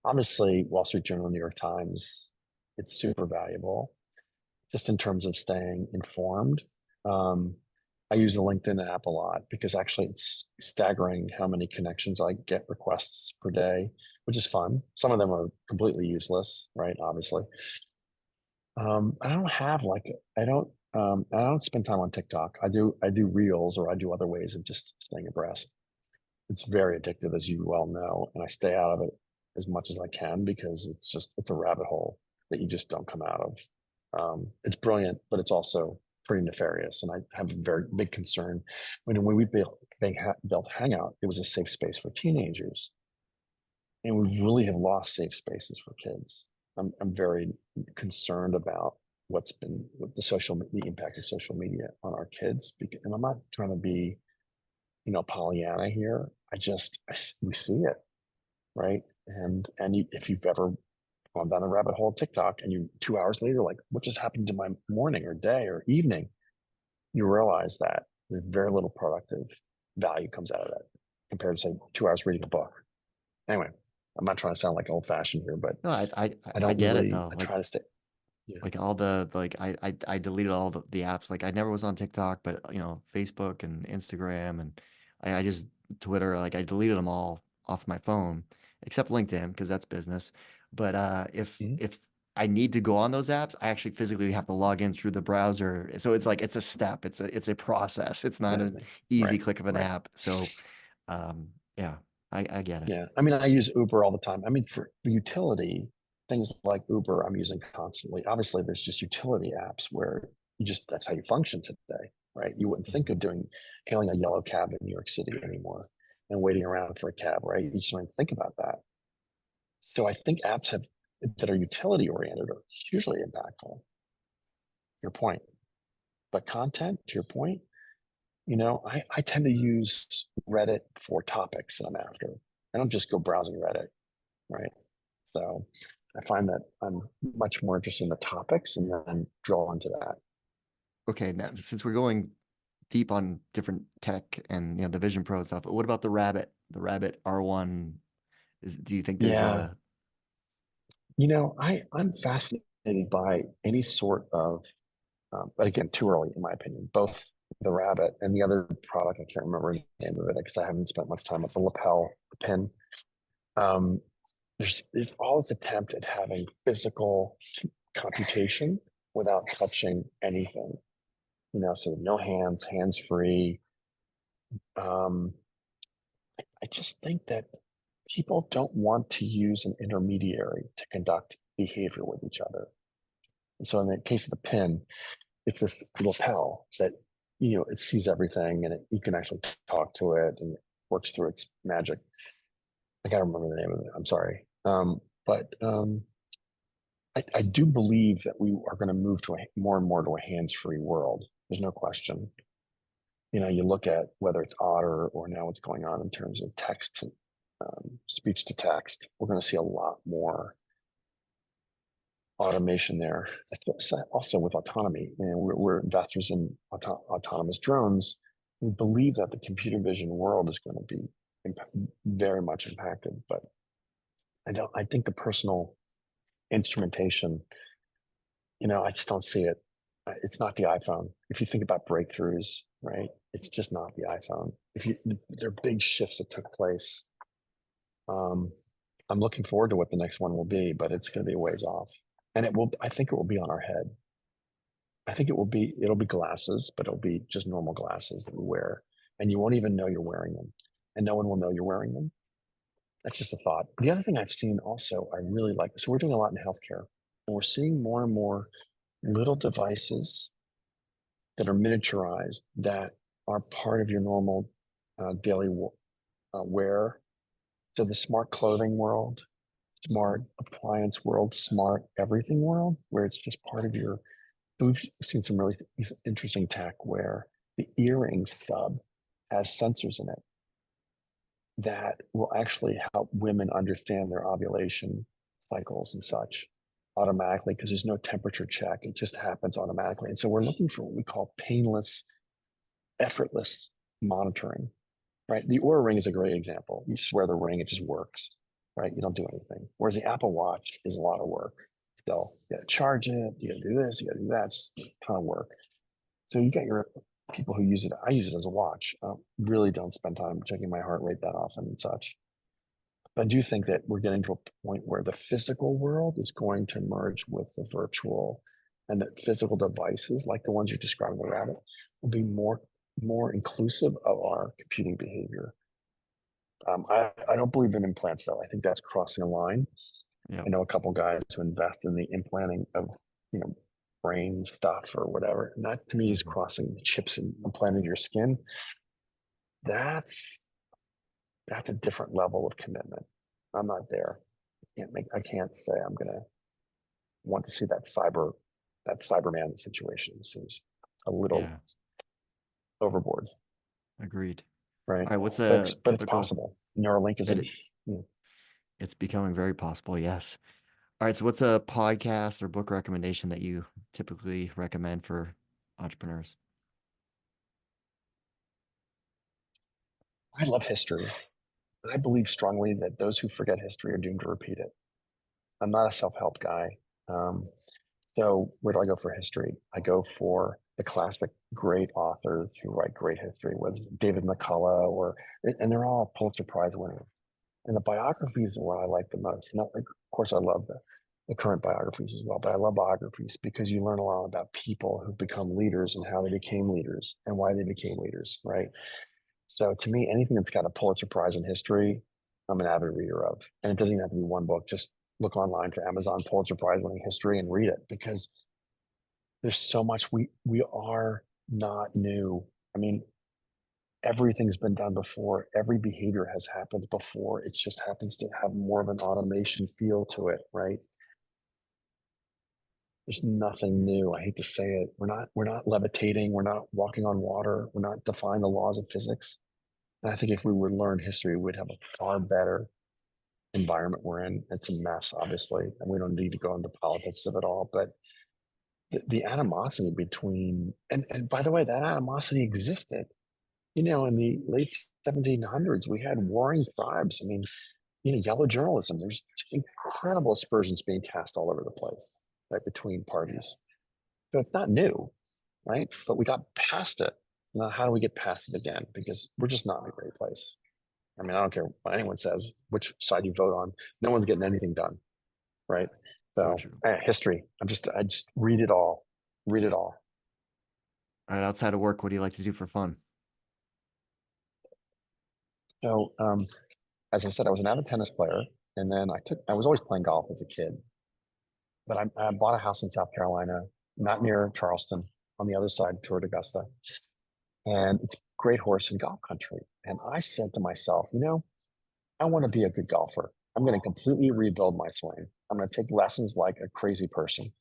Obviously, Wall Street Journal, New York Times, it's super valuable just in terms of staying informed. Um, I use the LinkedIn app a lot because actually it's staggering how many connections I get requests per day, which is fun. Some of them are completely useless, right? Obviously. I don't have like I don't spend time on TikTok. I do reels or I do other ways of just staying abreast. It's very addictive, as you well know, and I stay out of it as much as I can because it's a rabbit hole that you just don't come out of. It's brilliant, but it's also pretty nefarious. And I have a very big concern. When we built Hangout, it was a safe space for teenagers. And we really have lost safe spaces for kids. I'm very concerned about what the impact of social media on our kids. And I'm not trying to be, Pollyanna here. We see it, right? If you've ever gone down the rabbit hole of TikTok and you 2 hours later, like, what just happened to my morning or day or evening? You realize that there's very little productive value comes out of that compared to say 2 hours reading a book. Anyway, I'm not trying to sound like old fashioned here, but No, I I don't get it though. I try to stay. Yeah. Like all the I deleted all the apps. Like I never was on TikTok, but Facebook and Instagram and I just Twitter, like I deleted them all off my phone, except LinkedIn because that's business. But Mhm. if I need to go on those apps, I actually physically have to log in through the browser. So it's like it's a step, it's a process. It's not an Exactly. easy Right. click of an Right. app. So yeah, I get it. Yeah. I mean, I use Uber all the time. I mean, for utility, things like Uber, I'm using constantly. Obviously, there's just utility apps where that's how you function today, right? You wouldn't think of hailing a yellow cab in New York City anymore and waiting around for a cab, right? You just don't even think about that. So I think apps that are utility oriented are hugely impactful. Your point. But content, to your point, I tend to use Reddit for topics that I'm after. I don't just go browsing Reddit, right? So I find that I'm much more interested in the topics and then drill into that. Okay, now since we're going deep on different tech and the Vision Pro stuff, what about the Rabbit? The Rabbit R1 do you think there's Yeah. a I'm fascinated by any sort of, but again, too early in my opinion, both the Rabbit and the other product, I can't remember the name of it because I haven't spent much time with the lapel, the pin. Um, there's all this attempt at having physical computation without touching anything, so no hands free. I just think that people don't want to use an intermediary to conduct behavior with each other. And so in the case of the pin, it's this lapel that, it sees everything and you can actually talk to it and it works through its magic. I can't remember the name of it. I'm sorry. But I do believe that we are going to move to more and more to a hands-free world. There's no question. You look at whether it's Otter or now what's going on in terms of text, speech to text. We're going to see a lot more automation there. Also with autonomy, we're investors in autonomous drones. We believe that the computer vision world is going to be very much impacted, but I think the personal instrumentation, I just don't see it. It's not the iPhone. If you think about breakthroughs, right? It's just not the iPhone. There are big shifts that took place. I'm looking forward to what the next one will be, but it's going to be a ways off. And I think it will be on our head. I think it'll be glasses, but it'll be just normal glasses that we wear. And you won't even know you're wearing them. And no one will know you're wearing them. That's just a thought. The other thing I've seen also, I really like, so we're doing a lot in healthcare. And we're seeing more and more little devices that are miniaturized that are part of your normal daily wear. So the smart clothing world, smart appliance world, smart everything world, where it's just part of your. We've seen some really interesting tech where the earring stub has sensors in it that will actually help women understand their ovulation cycles and such automatically because there's no temperature check. It just happens automatically. And so we're looking for what we call painless, effortless monitoring, right? The Oura Ring is a great example. You just wear the ring, it just works, right? You don't do anything. Whereas the Apple Watch is a lot of work. So you got to charge it, you got to do this, you got to do that. It's a ton of work. So you got your people who use it. I use it as a watch. I really don't spend time checking my heart rate that often and such. But I do think that we're getting to a point where the physical world is going to merge with the virtual, and that physical devices like the ones you're describing, the Rabbit, will be more inclusive of our computing behavior. I don't believe in implants though. I think that's crossing a line. Yeah. I know a couple guys who invest in the implanting of, brain stuff or whatever. And that to me is crossing the chips and implanting your skin. That's a different level of commitment. I'm not there. I can't say I'm gonna want to see that Cyberman situation. It seems a little overboard. Agreed. Right. All right, what's but a it's typical possible. Neuralink is it's becoming very possible, yes. All right, so what's a podcast or book recommendation that you typically recommend for entrepreneurs? I love history. I believe strongly that those who forget history are doomed to repeat it. I'm not a self-help guy. So where do I go for history? I go for the classic great authors who write great history, with David McCullough and they're all Pulitzer Prize winners. And the biographies are what I like the most. Not like, of course, I love the current biographies as well, but I love biographies because you learn a lot about people who become leaders and how they became leaders and why they became leaders, right? So to me, anything that's got a Pulitzer Prize in history, I'm an avid reader of. And it doesn't even have to be one book, just look online for Amazon Pulitzer Prize winning history and read it, because there's so much. We are not new. I mean, everything's been done before. Every behavior has happened before. It just happens to have more of an automation feel to it, right? There's nothing new. I hate to say it. We're not levitating. We're not walking on water. We're not defying the laws of physics. And I think if we would learn history, we'd have a far better environment we're in. It's a mess, obviously, and we don't need to go into politics of it all. But the animosity between, and by the way, that animosity existed. In the late 1700s, we had warring tribes. I mean, yellow journalism. There's incredible aspersions being cast all over the place, right, between parties. So it's not new, right? But we got past it. Now, how do we get past it again? Because we're just not in a great place. I mean, I don't care what anyone says, which side you vote on. No one's getting anything done, right? So true. history. I just read it all. Read it all. All right, outside of work, what do you like to do for fun? So, as I said, I was an avid tennis player, and then I was always playing golf as a kid. But I bought a house in South Carolina, not near Charleston, on the other side toward Augusta, and it's great horse and golf country. And I said to myself, I want to be a good golfer. I'm going to completely rebuild my swing. I'm going to take lessons like a crazy person.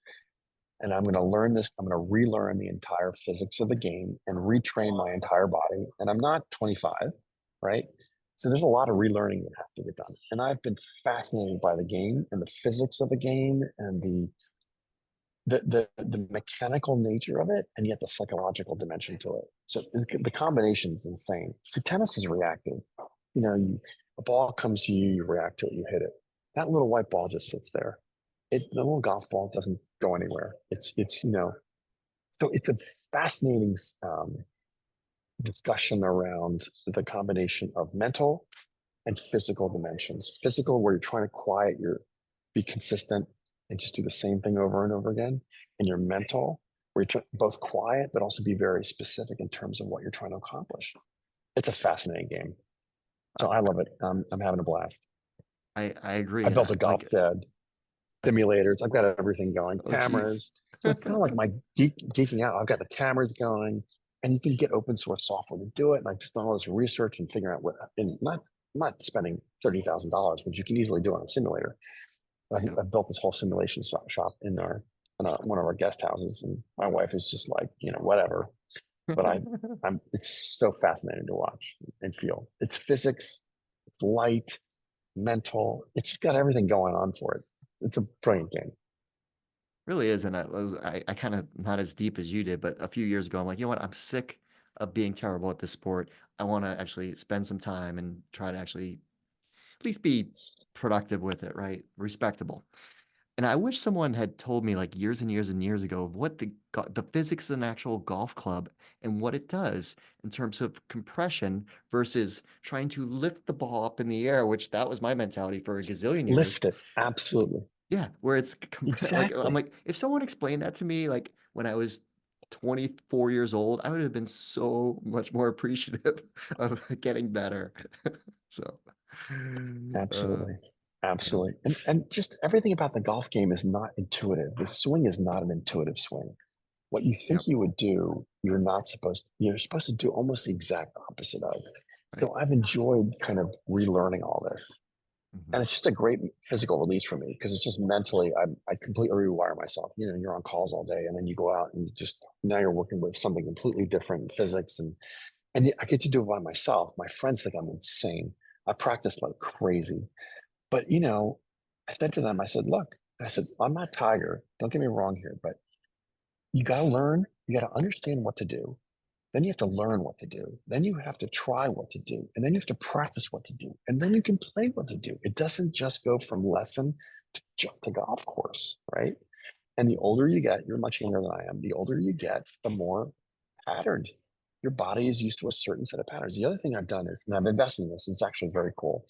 And I'm going to learn this. I'm going to relearn the entire physics of the game and retrain my entire body. And I'm not 25, right? So there's a lot of relearning that has to get done. And I've been fascinated by the game and the physics of the game and the mechanical nature of it, and yet the psychological dimension to it. So the combination is insane. So tennis is reactive. A ball comes to you, you react to it, you hit it. That little white ball just sits there. The little golf ball doesn't go anywhere. So it's a fascinating discussion around the combination of mental and physical dimensions. Physical, where you're trying to be consistent and just do the same thing over and over again. And your mental, where you're both quiet, but also be very specific in terms of what you're trying to accomplish. It's a fascinating game. So I love it. I'm having a blast. I agree. I built a golf shed, simulators. I've got everything going, cameras. So it's kind of like my geeking out. I've got the cameras going, and you can get open source software to do it. And I've just done all this research and figuring out and not spending $30,000, which you can easily do on a simulator. I built this whole simulation shop in one of our guest houses, and my wife is just like, whatever. But it's so fascinating to watch and feel. It's physics, it's light, mental. It's got everything going on for it. It's a brilliant game. Really is. And I kind of not as deep as you did, but a few years ago, I'm like, you know what? I'm sick of being terrible at this sport. I want to actually spend some time and try to actually at least be productive with it, right? Respectable. And I wish someone had told me like years and years and years ago of what the physics of an actual golf club and what it does in terms of compression versus trying to lift the ball up in the air, which that was my mentality for a gazillion years. Lift it, absolutely. Yeah, where it's exactly. I'm like, if someone explained that to me, like when I was 24 years old, I would have been so much more appreciative of getting better. So, absolutely. Absolutely. And just everything about the golf game is not intuitive. The swing is not an intuitive swing. What you think you would do, you're supposed to do almost the exact opposite of. So I've enjoyed kind of relearning all this. And it's just a great physical release for me, because it's just mentally, I completely rewire myself. You're on calls all day, and then you go out and now you're working with something completely different in physics. And I get to do it by myself. My friends think I'm insane. I practice like crazy. But, I said to them, look, I'm not Tiger. Don't get me wrong here, but you got to learn, you got to understand what to do. Then you have to learn what to do. Then you have to try what to do. And then you have to practice what to do. And then you can play what to do. It doesn't just go from lesson to jump to golf course, right? And the older you get, you're much younger than I am. The older you get, the more patterned. Your body is used to a certain set of patterns. The other thing I've done is, and I've invested in this, it's actually very cool,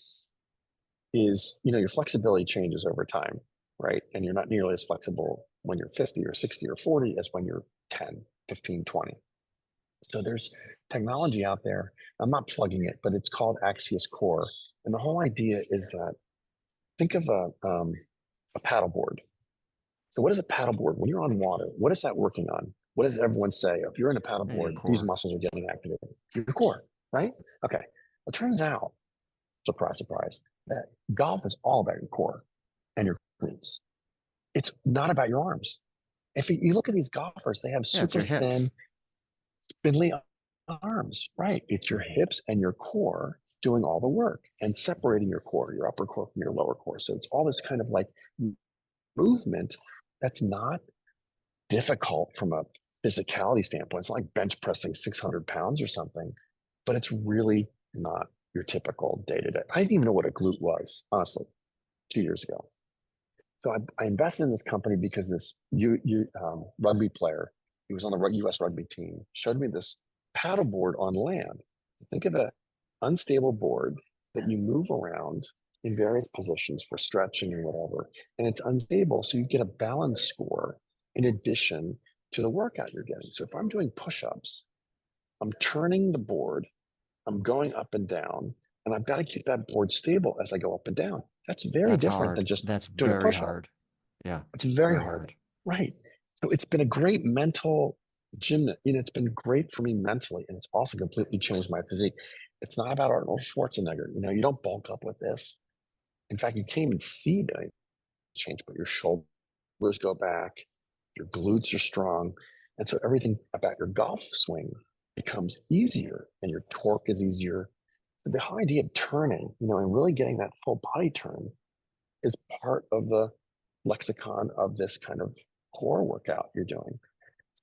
is, your flexibility changes over time, right? And you're not nearly as flexible when you're 50 or 60 or 40 as when you're 10, 15, 20. So there's technology out there. I'm not plugging it, but it's called Axios Core. And the whole idea is that, think of a paddleboard. So what is a paddleboard? When you're on water, what is that working on? What does everyone say? If you're in a paddleboard, these muscles are getting activated. Your core, right? Okay. It turns out, surprise, surprise, that golf is all about your core and your glutes. It's not about your arms. If you look at these golfers, they have super thin, spindly arms, right? It's your hips and your core doing all the work and separating your core, your upper core from your lower core. So it's all this kind of like movement that's not difficult from a physicality standpoint. It's not like bench pressing 600 pounds or something, but it's really not your typical day to day. I didn't even know what a glute was, honestly, 2 years ago. So I invested in this company because this rugby player, he was on the U.S. rugby team, showed me this paddleboard on land. Think of an unstable board that you move around in various positions for stretching and whatever, and it's unstable, so you get a balance score in addition to the workout you're getting. So if I'm doing push-ups, I'm turning the board, I'm going up and down, and I've got to keep that board stable as I go up and down. That's very different than just doing a push-up. Hard. Yeah. It's very hard. Right. So it's been a great mental gym. It's been great for me mentally, and it's also completely changed my physique. It's not about Arnold Schwarzenegger. You don't bulk up with this. In fact, you can't even see the change, but your shoulders go back, your glutes are strong. And so everything about your golf swing becomes easier and your torque is easier. So the whole idea of turning, and really getting that full body turn is part of the lexicon of this kind of core workout you're doing.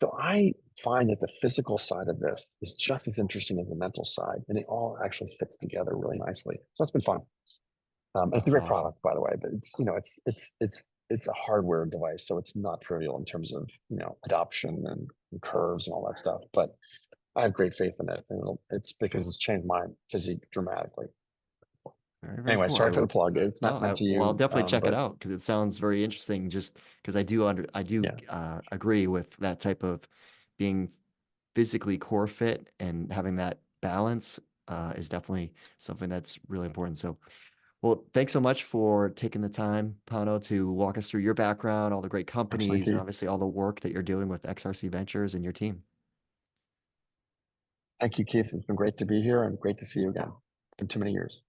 So I find that the physical side of this is just as interesting as the mental side, and it all actually fits together really nicely. So it's been fun. It's a great product, by the way, but it's a hardware device, so it's not trivial in terms of adoption and curves and all that stuff. But I have great faith in it, and it's because it's changed my physique dramatically. Anyway, cool. Sorry for the plug. It's not meant to you. Well, I'll definitely check it out because it sounds very interesting. Just because I do agree with that type of being physically core fit and having that balance is definitely something that's really important. So, well, thanks so much for taking the time, Pano, to walk us through your background, all the great companies, and obviously all the work that you're doing with XRC Ventures and your team. Thank you, Keith. It's been great to be here and great to see you again. It's been too many years.